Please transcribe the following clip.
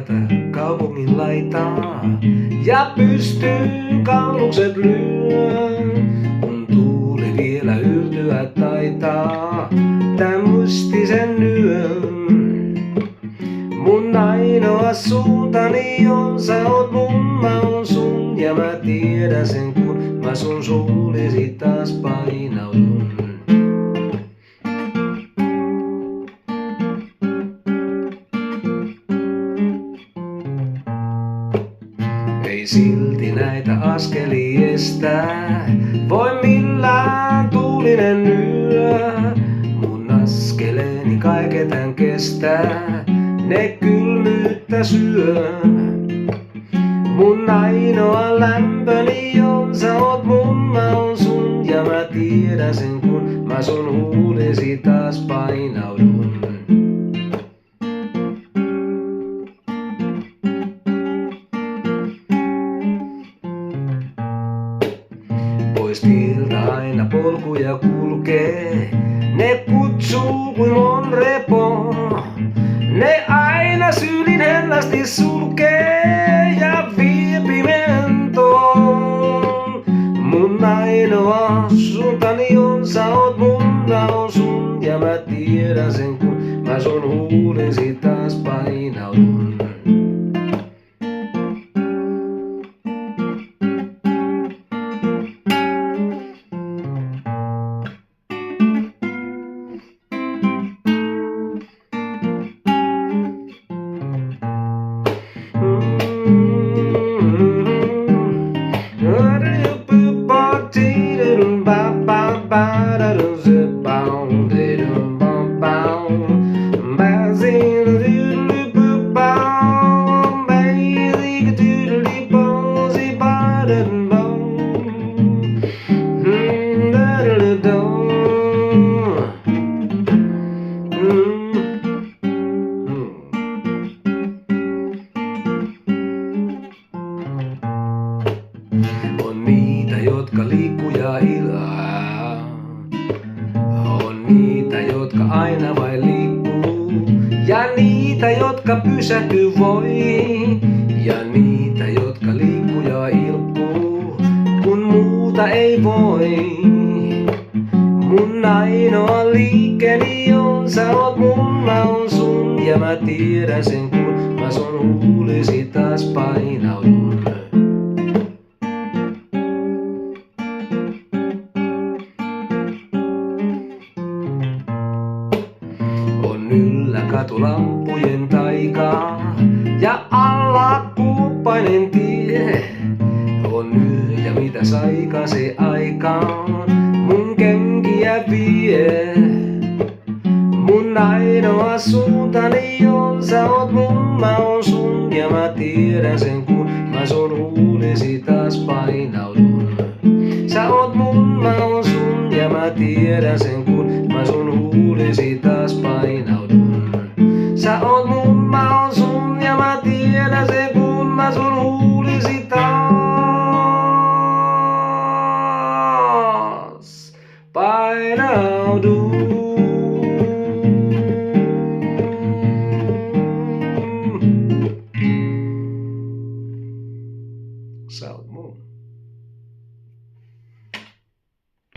tätä kaupungin laitaa ja pystyyn kaulukset lyö. Kun tuuli vielä yltyä taitaa tän mustisen yön. Mun ainoa suuntani on, sä oot mun, mä oon sun, ja mä tiedän sen kun mä sun suullisi taas painaudun. Ei silti näitä askeli estää, voi millään tuulinen yö. Mun askeleeni kaiketän kestää, ne kylmyyttä syö. Mun ainoa lämpöni on, sä oot mun, mä oon sun, ja mä tiedän sen kun mä sun huulisi taas painaudun. Pois tieltä aina polkuja kulkee, ne kutsuu kuin mon repo. Ne aina syylin hellästi sulkee ja vie pimentoon. Mun ainoa suuntani on, sä oot mun, mä oon sun, ja mä tiedän sen kun mä sun huulisi taas painaudun. On niitä, jotka liikkuu ja ilaa. On niitä, jotka aina vain liikkuu. Ja niitä, jotka pysähtyy voi. Ja niitä, jotka liikkuu ja ilkkuu, kun muuta ei voi. Mun ainoa liikkeeni on, sä oot mun, mä oon sun, ja mä tiedän sen kun mä sun huulisi taas painaudun. Yllä katulampujen taikaa ja alla kuuppainen tie. On yö ja mitä saika se aikaan mun kenkiä vie. Mun ainoa suuntani on, sä oot mun, mä oon sun, ja mä tiedän sen kun mä sun huulisi taas painaudun. Sä oot mun, mä oon sun, ja mä tiedän sen kun mä sun huulisi taas painaudun. Sä oot mun, mä oon sun, ja mä tiedän sen kun mä sun huulisi taas painaudun. Sä oot mun.